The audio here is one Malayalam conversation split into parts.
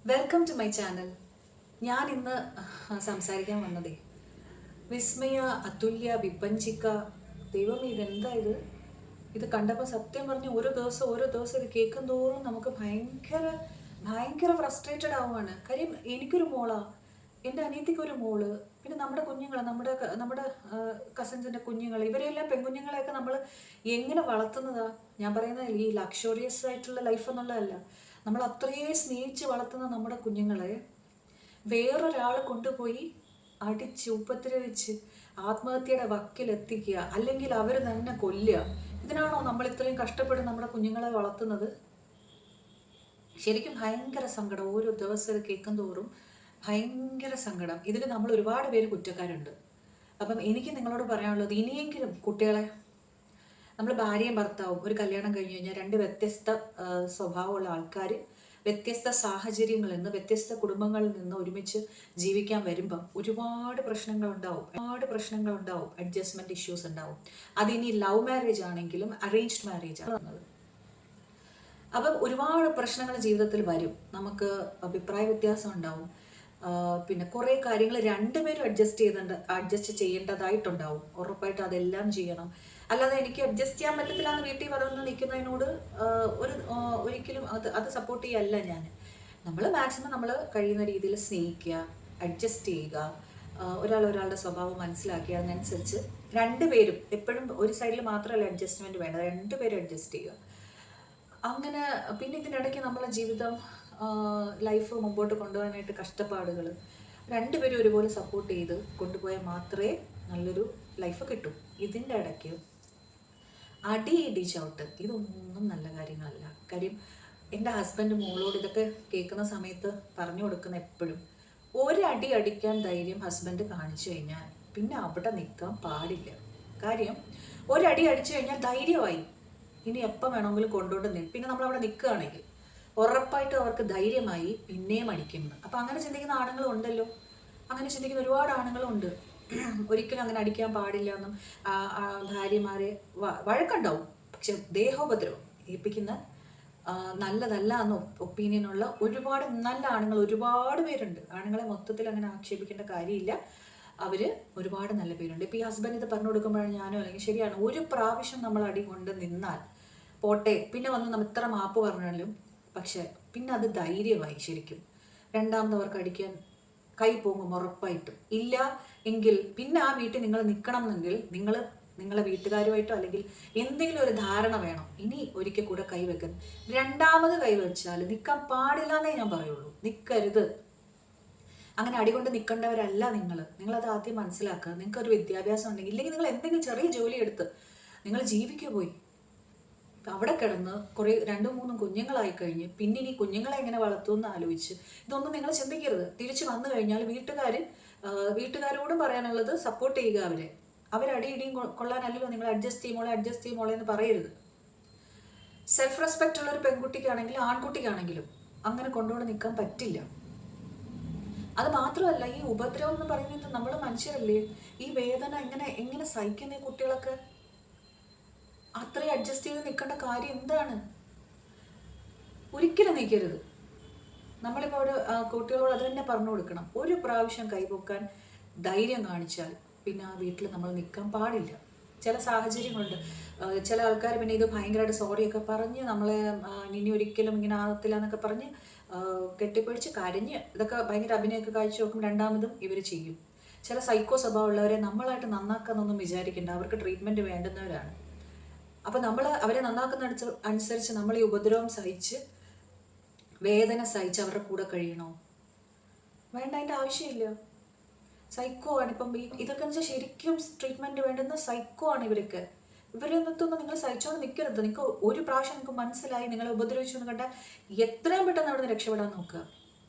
Welcome to my channel. ഞാൻ ഇന്ന് സംസാരിക്കാൻ വന്നതേ വിസ്മയ, അതുല്യ, വിപഞ്ചിക. ദൈവം, ഇതെന്താ ഇത് കണ്ടപ്പോൾ സത്യം പറഞ്ഞ് ഓരോ ദിവസം ഇത് കേൾക്കും തോറും നമുക്ക് ഭയങ്കര ഫ്രസ്ട്രേറ്റഡ് ആവുകയാണ്. കാര്യം എനിക്കൊരു മോളാ, എൻ്റെ അനിയത്തിക്കൊരു മോള്, പിന്നെ നമ്മുടെ കുഞ്ഞുങ്ങൾ, നമ്മുടെ കസിൻസിൻ്റെ കുഞ്ഞുങ്ങൾ, ഇവരെല്ലാം പെൺകുഞ്ഞുങ്ങളെയൊക്കെ നമ്മൾ എങ്ങനെ വളർത്തുന്നതാ? ഞാൻ പറയുന്നത് ഈ ലക്ഷറിയസ് ആയിട്ടുള്ള ലൈഫ് എന്നുള്ളതല്ല. നമ്മൾ അത്രയേ സ്നേഹിച്ച് വളർത്തുന്ന നമ്മുടെ കുഞ്ഞുങ്ങളെ വേറൊരാൾ കൊണ്ടുപോയി അടിച്ച് ഉപദ്രവിച്ച് ആത്മഹത്യയുടെ വക്കിലെത്തിക്കുക, അല്ലെങ്കിൽ അവർ തന്നെ കൊല്ലുക. ഇതിനാണോ നമ്മൾ ഇത്രയും കഷ്ടപ്പെട്ട് നമ്മുടെ കുഞ്ഞുങ്ങളെ വളർത്തുന്നത്? ശരിക്കും ഭയങ്കര സങ്കടം. ഓരോ ദിവസം ഇത് കേൾക്കും തോറും ഭയങ്കര സങ്കടം. ഇതിൽ നമ്മൾ ഒരുപാട് പേര് കുറ്റക്കാരുണ്ട്. അപ്പം എനിക്ക് നിങ്ങളോട് പറയാനുള്ളത്, ഇനിയെങ്കിലും കുട്ടികളെ, നമ്മൾ ഭാര്യയും ഭർത്താവും ഒരു കല്യാണം കഴിഞ്ഞ് കഴിഞ്ഞാൽ രണ്ട് വ്യത്യസ്ത സ്വഭാവമുള്ള ആൾക്കാർ വ്യത്യസ്ത സാഹചര്യങ്ങളിൽ നിന്ന്, വ്യത്യസ്ത കുടുംബങ്ങളിൽ നിന്ന് ഒരുമിച്ച് ജീവിക്കാൻ വരുമ്പം ഒരുപാട് പ്രശ്നങ്ങളുണ്ടാവും. അഡ്ജസ്റ്റ്മെന്റ് ഇഷ്യൂസ് ഉണ്ടാവും. അതിനി ലവ് മാരേജ് ആണെങ്കിലും അറേഞ്ച്ഡ് മാരേജ് ആണ്. അപ്പം ഒരുപാട് പ്രശ്നങ്ങൾ ജീവിതത്തിൽ വരും. നമുക്ക് അഭിപ്രായ വ്യത്യാസം ഉണ്ടാവും. പിന്നെ കുറേ കാര്യങ്ങൾ രണ്ടുപേരും അഡ്ജസ്റ്റ് ചെയ്യേണ്ടതായിട്ടുണ്ടാവും. ഉറപ്പായിട്ട് അതെല്ലാം ചെയ്യണം. അല്ലാതെ എനിക്ക് അഡ്ജസ്റ്റ് ചെയ്യാൻ പറ്റത്തില്ല എന്ന് വീട്ടിൽ പറഞ്ഞ് നിൽക്കുന്നതിനോട് ഒരിക്കലും അത് സപ്പോർട്ട് ചെയ്യല്ല ഞാൻ. നമ്മൾ മാക്സിമം നമ്മൾ കഴിയുന്ന രീതിയിൽ സ്നേഹിക്കുക, അഡ്ജസ്റ്റ് ചെയ്യുക, ഒരാളുടെ സ്വഭാവം മനസ്സിലാക്കി അതിനനുസരിച്ച് രണ്ടുപേരും, എപ്പോഴും ഒരു സൈഡിൽ മാത്രമല്ല അഡ്ജസ്റ്റ്മെൻറ്റ് വേണ്ടത്, രണ്ടുപേരും അഡ്ജസ്റ്റ് ചെയ്യുക. അങ്ങനെ പിന്നെ ഇതിനിടയ്ക്ക് നമ്മളെ ജീവിതം, ലൈഫ് മുമ്പോട്ട് കൊണ്ടുപോകാനായിട്ട് കഷ്ടപ്പാടുകൾ, രണ്ടുപേരും ഒരുപോലെ സപ്പോർട്ട് ചെയ്ത് കൊണ്ടുപോയാൽ മാത്രമേ നല്ലൊരു ലൈഫ് കിട്ടൂ. ഇതിൻ്റെ ഇടയ്ക്ക് ഇടി ചവിട്ട്, ഇതൊന്നും നല്ല കാര്യങ്ങളല്ല. കാര്യം എൻ്റെ ഹസ്ബൻഡ് മോളോട് ഇതൊക്കെ കേൾക്കുന്ന സമയത്ത് പറഞ്ഞു കൊടുക്കുന്ന എപ്പോഴും, ഒരടി അടിക്കാൻ ധൈര്യം ഹസ്ബൻഡ് കാണിച്ചു കഴിഞ്ഞാൽ പിന്നെ അവിടെ നിൽക്കാൻ പാടില്ല. കാര്യം ഒരടി അടിച്ചു കഴിഞ്ഞാൽ ധൈര്യമായി, ഇനി എപ്പം വേണമെങ്കിലും കൊണ്ടുകൊണ്ട് നിൽക്കും. പിന്നെ നമ്മളവിടെ നിൽക്കുകയാണെങ്കിൽ ഉറപ്പായിട്ടും അവർക്ക് ധൈര്യമായി പിന്നെയും അടിക്കുന്നത്. അപ്പം അങ്ങനെ ചിന്തിക്കുന്ന ആണുങ്ങളും ഉണ്ടല്ലോ. അങ്ങനെ ചിന്തിക്കുന്ന ഒരുപാട് ആണുങ്ങളും ഉണ്ട്. ഒരിക്കലും അങ്ങനെ അടിക്കാൻ പാടില്ല എന്നും ഭാര്യമാരെ വഴക്കുണ്ടാവും. പക്ഷെ ദേഹോപദ്രവം ഏൽപ്പിക്കുന്ന നല്ലതല്ല എന്ന ഒപ്പീനിയനുള്ള ഒരുപാട് നല്ല ആണുങ്ങൾ ഒരുപാട് പേരുണ്ട്. ആണുങ്ങളെ മൊത്തത്തിൽ അങ്ങനെ ആക്ഷേപിക്കേണ്ട കാര്യമില്ല. അവർ ഒരുപാട് നല്ല പേരുണ്ട്. ഇപ്പോൾ ഈ ഹസ്ബൻഡ് ഇത് പറഞ്ഞു കൊടുക്കുമ്പോഴാണ് ഞാനോ, അല്ലെങ്കിൽ ശരിയാണ്, ഒരു പ്രാവശ്യം നമ്മൾ അടി കൊണ്ട് നിന്നാൽ പോട്ടെ, പിന്നെ വന്ന് നമ്മൾ ഇത്ര മാപ്പ് പറഞ്ഞാലും, പക്ഷെ പിന്നെ അത് ധൈര്യമായി ശരിക്കും രണ്ടാമതവർക്ക് അടിക്കാൻ കൈ പോകും. ഉറപ്പായിട്ടും ഇല്ല എങ്കിൽ പിന്നെ ആ വീട്ടിൽ നിങ്ങൾ നിൽക്കണം എന്നെങ്കിൽ നിങ്ങളെ വീട്ടുകാരുമായിട്ടോ അല്ലെങ്കിൽ എന്തെങ്കിലും ഒരു ധാരണ വേണം. ഇനി ഒരിക്കൽ കൂടെ കൈവെക്കുന്നത്, രണ്ടാമത് കൈവച്ചാൽ നിൽക്കാൻ പാടില്ല എന്നേ ഞാൻ പറയുള്ളൂ. നിൽക്കരുത്. അങ്ങനെ അടികൊണ്ട് നിൽക്കേണ്ടവരല്ല നിങ്ങളത് ആദ്യം മനസ്സിലാക്കുക. നിങ്ങൾക്കൊരു വിദ്യാഭ്യാസം ഉണ്ടെങ്കിൽ, ഇല്ലെങ്കിൽ നിങ്ങൾ എന്തെങ്കിലും ചെറിയ ജോലി എടുത്ത് നിങ്ങൾ ജീവിക്കുക പോയി. അവിടെ കിടന്ന് കുറേ 2-3 കുഞ്ഞുങ്ങളായി കഴിഞ്ഞ് പിന്നെ ഇനി കുഞ്ഞുങ്ങളെ എങ്ങനെ വളർത്തുമെന്ന് ആലോചിച്ച് ഇതൊന്നും നിങ്ങൾ ചിന്തിക്കരുത്. തിരിച്ചു വന്നു കഴിഞ്ഞാൽ വീട്ടുകാരോടും പറയാനുള്ളത്, സപ്പോർട്ട് ചെയ്യുക. അവരടിയിടിയും കൊള്ളാനല്ലല്ലോ നിങ്ങൾ അഡ്ജസ്റ്റ് ചെയ്യുമോളെ എന്ന് പറയരുത്. സെൽഫ് റെസ്പെക്റ്റ് ഉള്ള ഒരു പെൺകുട്ടിക്കാണെങ്കിലും ആൺകുട്ടിക്കാണെങ്കിലും അങ്ങനെ കൊണ്ടുകൊണ്ട് നിൽക്കാൻ പറ്റില്ല. അത് മാത്രമല്ല, ഈ ഉപദ്രവം എന്ന് പറയുന്നത് നമ്മൾ മനുഷ്യരല്ലേ. ഈ വേദന എങ്ങനെ സഹിക്കുന്ന ഈ കുട്ടികളൊക്കെ അത്രയും അഡ്ജസ്റ്റ് ചെയ്ത് നിൽക്കേണ്ട കാര്യം എന്താണ്? ഒരിക്കലും നിൽക്കരുത്. നമ്മളിപ്പോൾ അവിടെ കുട്ടികളോട് അത് തന്നെ പറഞ്ഞു കൊടുക്കണം. ഒരു പ്രാവശ്യം കൈപൊക്കാൻ ധൈര്യം കാണിച്ചാൽ പിന്നെ ആ വീട്ടിൽ നമ്മൾ നിൽക്കാൻ പാടില്ല. ചില സാഹചര്യങ്ങളുണ്ട്. ചില ആൾക്കാർ പിന്നെ ഇത് ഭയങ്കരമായിട്ട് സോറിയൊക്കെ പറഞ്ഞ് നമ്മളെ ഇനി ഒരിക്കലും ഇങ്ങനെ ആകത്തില്ല എന്നൊക്കെ പറഞ്ഞ് കെട്ടിപ്പിടിച്ച് കരഞ്ഞ് ഇതൊക്കെ ഭയങ്കര അഭിനയമൊക്കെ കാഴ്ച നോക്കും. രണ്ടാമതും ഇവർ ചെയ്യും. ചില സൈക്കോ സ്വഭാവമുള്ളവരെ നമ്മളായിട്ട് നന്നാക്കാന്നൊന്നും വിചാരിക്കേണ്ട. അവർക്ക് ട്രീറ്റ്മെൻറ്റ് വേണ്ടുന്നവരാണ്. അപ്പം നമ്മൾ അവരെ നന്നാക്കുന്ന അനുസരിച്ച് നമ്മൾ ഈ ഉപദ്രവം സഹിച്ച് വേദന സഹിച്ച് അവരുടെ കൂടെ കഴിയണോ? വേണ്ട, അതിൻ്റെ ആവശ്യമില്ല. സൈക്കോ ആണ്. ഇപ്പം ഇതൊക്കെ എന്ന് വെച്ചാൽ ശരിക്കും ട്രീറ്റ്മെൻറ്റ് വേണ്ടുന്ന സൈക്കോ ആണ് ഇവരൊക്കെ. ഇവരൊന്നും നിങ്ങൾ സഹിച്ചോണ്ട് നിൽക്കരുത്. നിങ്ങൾക്ക് ഒരു പ്രാവശ്യം നിങ്ങൾക്ക് മനസ്സിലായി നിങ്ങളെ ഉപദ്രവിച്ചു എന്ന് കണ്ടാൽ എത്രയും പെട്ടെന്ന് അവിടെ നിന്ന് രക്ഷപ്പെടാൻ നോക്കുക.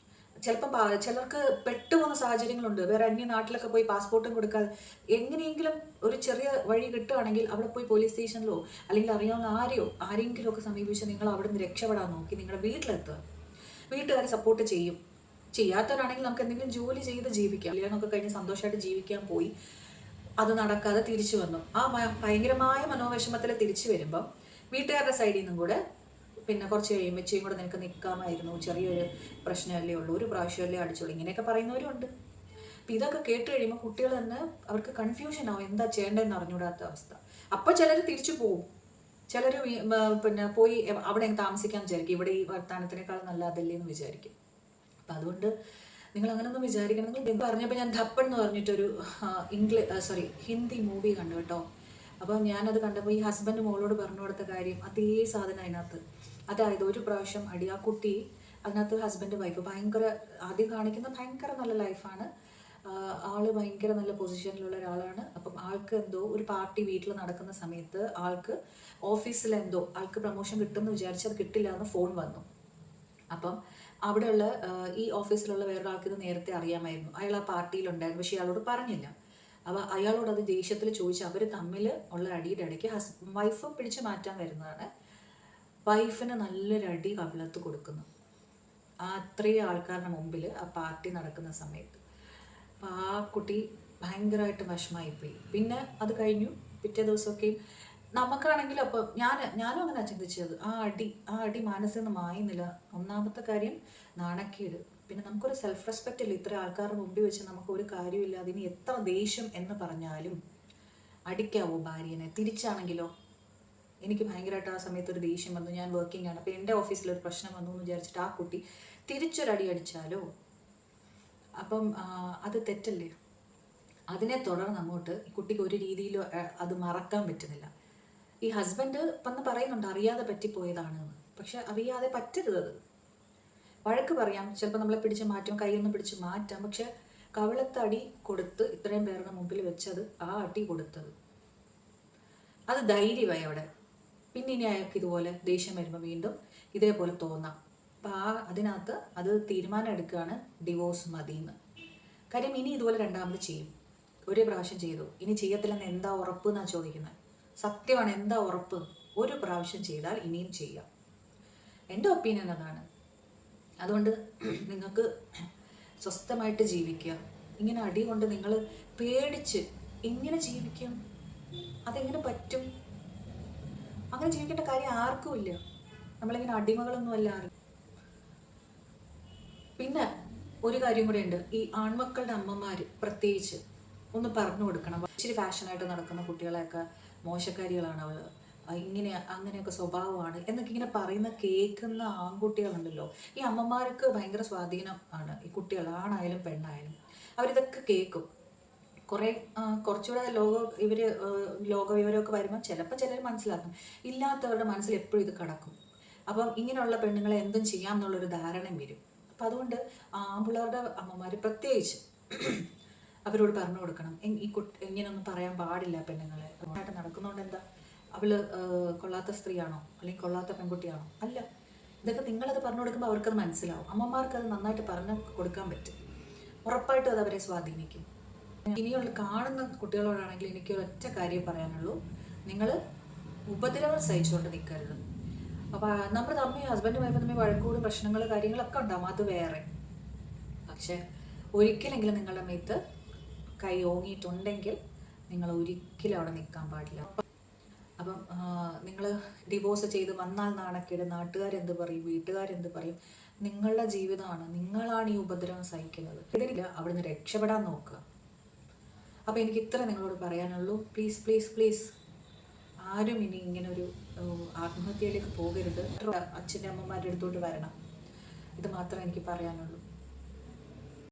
ചിലപ്പം ചിലർക്ക് പെട്ടുപോകുന്ന സാഹചര്യങ്ങളുണ്ട്. വേറെ അന്യ നാട്ടിലൊക്കെ പോയി പാസ്പോർട്ടും കൊടുക്കാതെ എങ്ങനെയെങ്കിലും ഒരു ചെറിയ വഴി കിട്ടുകയാണെങ്കിൽ അവിടെ പോയി പോലീസ് സ്റ്റേഷനിലോ അല്ലെങ്കിൽ അറിയാവുന്ന ആരെങ്കിലും ഒക്കെ സമീപിച്ച് നിങ്ങൾ അവിടെ നിന്ന് രക്ഷപ്പെടാൻ നോക്കി നിങ്ങളുടെ വീട്ടിലെത്തുക. വീട്ടുകാർ സപ്പോർട്ട് ചെയ്യും. ചെയ്യാത്തവരാണെങ്കിൽ നമുക്ക് എന്തെങ്കിലും ജോലി ചെയ്ത് ജീവിക്കാം. കല്യാണമൊക്കെ കഴിഞ്ഞ് സന്തോഷമായിട്ട് ജീവിക്കാൻ പോയി, അത് നടക്കാതെ തിരിച്ചു വന്നു. ആ ഭയങ്കരമായ മനോവിഷമത്തിൽ തിരിച്ചു വരുമ്പം വീട്ടുകാരുടെ സൈഡിൽ നിന്നും കൂടെ പിന്നെ കുറച്ച് കഴിയുമ്പോൾ ഇച്ചിയും കൂടെ നിനക്ക് നിൽക്കാമായിരുന്നു, ചെറിയൊരു പ്രശ്നമല്ലേ ഉള്ളൂ, ഒരു പ്രാവശ്യമല്ലേ അടിച്ചോളൂ, ഇങ്ങനെയൊക്കെ പറയുന്നവരുണ്ട്. അപ്പം ഇതൊക്കെ കേട്ട് കഴിയുമ്പോൾ കുട്ടികൾ തന്നെ അവർക്ക് കൺഫ്യൂഷൻ ആവും, എന്താ ചെയ്യേണ്ടതെന്ന് അറിഞ്ഞൂടാത്ത അവസ്ഥ. അപ്പോൾ ചിലർ തിരിച്ചു പോവും, ചിലർ പിന്നെ പോയി അവിടെ താമസിക്കാൻ വിചാരിക്കും, ഇവിടെ ഈ വർത്താനത്തിനേക്കാൾ നല്ല അതല്ലേ എന്ന് വിചാരിക്കും. അപ്പം അതുകൊണ്ട് നിങ്ങൾ അങ്ങനെയൊന്നും വിചാരിക്കണം. നിങ്ങൾ പറഞ്ഞപ്പോൾ ഞാൻ ധപ്പൻ എന്ന് പറഞ്ഞിട്ടൊരു ഹിന്ദി മൂവി കണ്ടു കേട്ടോ. അപ്പോൾ ഞാനത് കണ്ടപ്പോൾ ഈ ഹസ്ബൻഡ് മോളോട് പറഞ്ഞു കൊടുത്ത കാര്യം അതേ സാധനം അതിനകത്ത്. അതായത് ഒരു പ്രാവശ്യം ആ കുട്ടി അതിനകത്ത് ഹസ്ബൻഡ് വൈഫ് ഭയങ്കര ആദ്യം കാണിക്കുന്ന ഭയങ്കര നല്ല ലൈഫാണ്, ആള് ഭയങ്കര നല്ല പൊസിഷനിലുള്ള ഒരാളാണ്. അപ്പം ആൾക്ക് എന്തോ ഒരു പാർട്ടി വീട്ടിൽ നടക്കുന്ന സമയത്ത് ആൾക്ക് ഓഫീസിൽ എന്തോ ആൾക്ക് പ്രൊമോഷൻ കിട്ടുമെന്ന് വിചാരിച്ച് അത് കിട്ടില്ല എന്ന് ഫോൺ വന്നു. അപ്പം അവിടെയുള്ള ഈ ഓഫീസിലുള്ള വേറൊരാൾക്ക് ഇത് നേരത്തെ അറിയാമായിരുന്നു, അയാൾ ആ പാർട്ടിയിലുണ്ടായിരുന്നു, പക്ഷെ അയാളോട് പറഞ്ഞില്ല. അപ്പോൾ അയാളോട് അത് ദേഷ്യത്തിൽ ചോദിച്ച് അവർ തമ്മിൽ ഉള്ള അടിയുടെ ഇടയ്ക്ക് വൈഫ് പിടിച്ചു മാറ്റാൻ വരുന്നതാണ്. വൈഫിന് നല്ലൊരു അടി കവിളത്ത് കൊടുക്കുന്നു അത്രയും ആൾക്കാരുടെ മുമ്പിൽ ആ പാർട്ടി നടക്കുന്ന സമയത്ത്. അപ്പോൾ ആ കുട്ടി ഭയങ്കരമായിട്ട് വിഷമമായിപ്പോയി. പിന്നെ അത് കഴിഞ്ഞു പിറ്റേ ദിവസമൊക്കെയും നമുക്കാണെങ്കിൽ അപ്പോൾ ഞാനും അങ്ങനെ ചിന്തിച്ചത്, ആ അടി മനസ്സിൽ നിന്ന് മായുന്നില്ല. ഒന്നാമത്തെ കാര്യം നാണക്കേട്, പിന്നെ നമുക്കൊരു സെൽഫ് റെസ്പെക്റ്റ് ഇല്ല. ഇത്ര ആൾക്കാരുടെ മുമ്പിൽ വെച്ച് നമുക്ക് ഒരു കാര്യമില്ല, അതിന് എത്ര ദേഷ്യം എന്ന് പറഞ്ഞാലും അടിക്കാവോ ഭാര്യനെ? തിരിച്ചാണെങ്കിലോ എനിക്ക് ഭയങ്കരമായിട്ട് ആ സമയത്ത് ഒരു ദേഷ്യം വന്നു, ഞാൻ വർക്കിംഗ് ആണ്, അപ്പോൾ എൻ്റെ ഓഫീസിലൊരു പ്രശ്നം വന്നു എന്ന് വിചാരിച്ചിട്ട് ആ കുട്ടി തിരിച്ചൊരടി അടിച്ചാലോ? അപ്പം അത് തെറ്റല്ലേ? അതിനെ തുടർന്ന് അങ്ങോട്ട് ഈ കുട്ടിക്ക് ഒരു രീതിയിലും അത് മറക്കാൻ പറ്റുന്നില്ല. ഈ ഹസ്ബൻഡ് വന്ന് പറയുന്നുണ്ട് അറിയാതെ പറ്റിപ്പോയതാണെന്ന്, പക്ഷെ അറിയാതെ പറ്റരുത്. വഴക്ക് പറയാം, ചിലപ്പോൾ നമ്മളെ പിടിച്ച് മാറ്റും, കൈയൊന്നും പിടിച്ച് മാറ്റാം, പക്ഷെ കവിളത്തടി കൊടുത്ത് ഇത്രയും പേരുടെ മുമ്പിൽ വെച്ചത് ആ അടി കൊടുത്തത് അത് ധൈര്യമായി അവിടെ. പിന്നെ ഇനി അയാൾക്ക് ഇതുപോലെ ദേഷ്യം വരുമ്പോൾ വീണ്ടും ഇതേപോലെ തോന്നാം. അപ്പം അതിനകത്ത് അത് തീരുമാനം എടുക്കുകയാണ്, ഡിവോഴ്സ് മതിയെന്ന്. കാര്യം ഇനി ഇതുപോലെ രണ്ടാമത് ചെയ്യും. ഒരു പ്രാവശ്യം ചെയ്തു, ഇനി ചെയ്യത്തില്ലെന്ന് എന്താ ഉറപ്പ് എന്നാണ് ചോദിക്കുന്നത്. സത്യമാണ്, എന്താ ഉറപ്പ്? ഒരു പ്രാവശ്യം ചെയ്താൽ ഇനിയും ചെയ്യാം. എൻ്റെ ഒപ്പീനിയൻ അതാണ്. അതുകൊണ്ട് നിങ്ങൾക്ക് സ്വസ്ഥമായിട്ട് ജീവിക്കുക. ഇങ്ങനെ അടി കൊണ്ട് നിങ്ങൾ പേടിച്ച് എങ്ങനെ ജീവിക്കും? അതെങ്ങനെ പറ്റും? അങ്ങനെ ജീവിക്കേണ്ട കാര്യം ആർക്കും ഇല്ല. നമ്മളിങ്ങനെ അടിമകളൊന്നും അല്ല ആരും. പിന്നെ ഒരു കാര്യം കൂടെ ഉണ്ട്, ഈ ആൺമക്കളുടെ അമ്മമാർ പ്രത്യേകിച്ച് ഒന്ന് പറഞ്ഞു കൊടുക്കണം. ഇച്ചിരി ഫാഷനായിട്ട് നടക്കുന്ന കുട്ടികളെയൊക്കെ മോശക്കാരികളാണ് അവൾ, ഇങ്ങനെ അങ്ങനെയൊക്കെ സ്വഭാവമാണ് എന്നൊക്കെ ഇങ്ങനെ പറയുന്ന കേൾക്കുന്ന ആൺകുട്ടികളുണ്ടല്ലോ, ഈ അമ്മമാർക്ക് ഭയങ്കര സ്വാധീനം ആണ്. ഈ കുട്ടികൾ ആണായാലും പെണ്ണായാലും അവരിതൊക്കെ കേൾക്കും. കുറച്ചുകൂടെ ലോകവിവരമൊക്കെ വരുമ്പോൾ ചിലപ്പോൾ ചിലർ മനസ്സിലാക്കും, ഇല്ലാത്തവരുടെ മനസ്സിൽ എപ്പോഴും ഇത് കിടക്കും. അപ്പം ഇങ്ങനെയുള്ള പെണ്ണുങ്ങളെ എന്തും ചെയ്യാം എന്നുള്ളൊരു ധാരണയും വരും. അപ്പം അതുകൊണ്ട് ആൺപിള്ളേരുടെ അമ്മമാർ പ്രത്യേകിച്ച് അവരോട് പറഞ്ഞു കൊടുക്കണം, ഈ ഇങ്ങനെയൊന്നും പറയാൻ പാടില്ല പെണ്ണുങ്ങളെ. ആയിട്ട് നടക്കുന്നതുകൊണ്ട് എന്താ അവള് കൊള്ളാത്ത സ്ത്രീയാണോ അല്ലെങ്കിൽ കൊള്ളാത്ത പെൺകുട്ടിയാണോ? അല്ല. ഇതൊക്കെ നിങ്ങളത് പറഞ്ഞു കൊടുക്കുമ്പോൾ അവർക്കത് മനസ്സിലാവും. അമ്മമാർക്ക് അത് നന്നായിട്ട് പറഞ്ഞു കൊടുക്കാൻ പറ്റും. ഉറപ്പായിട്ടും അത് അവരെ സ്വാധീനിക്കും. ഇനിയുള്ള കാണുന്ന കുട്ടികളോടാണെങ്കിൽ എനിക്ക് ഒരൊറ്റ കാര്യം പറയാനുള്ളൂ, നിങ്ങൾ ഉപദ്രവം സഹിച്ചുകൊണ്ട് നിൽക്കരുത്. അപ്പോൾ നമ്മൾ തമ്മിൽ ഹസ്ബൻഡ് വൈഫ് തമ്മിൽ വഴക്കൂടും പ്രശ്നങ്ങൾ കാര്യങ്ങളൊക്കെ ഉണ്ടാവും, അത് വേറെ. പക്ഷെ ഒരിക്കലെങ്കിലും നിങ്ങളുടെ മേത്ത് കൈ ഓങ്ങിയിട്ടുണ്ടെങ്കിൽ നിങ്ങൾ ഒരിക്കലും അവിടെ നിൽക്കാൻ പാടില്ല. അപ്പം നിങ്ങൾ ഡിവോഴ്സ് ചെയ്ത് വന്നാൽ നാണക്കേട്, നാട്ടുകാരെന്ത് പറയും, വീട്ടുകാരെന്ത് പറയും? നിങ്ങളുടെ ജീവിതമാണ്, നിങ്ങളാണ് ഈ ഉപദ്രവം സഹിക്കുന്നത്. ഇതിനില്ല, അവിടുന്ന് രക്ഷപ്പെടാൻ നോക്കുക. അപ്പോൾ എനിക്ക് ഇത്ര നിങ്ങളോട് പറയാനുള്ളൂ. പ്ലീസ് പ്ലീസ് പ്ലീസ് ആരും ഇനി ഇങ്ങനൊരു ആത്മഹത്യയിലേക്ക് പോകരുത്. അച്ഛൻ്റെ അമ്മമാരുടെ അടുത്തോട്ട് വരണം. ഇത് മാത്രമേ എനിക്ക് പറയാനുള്ളൂ.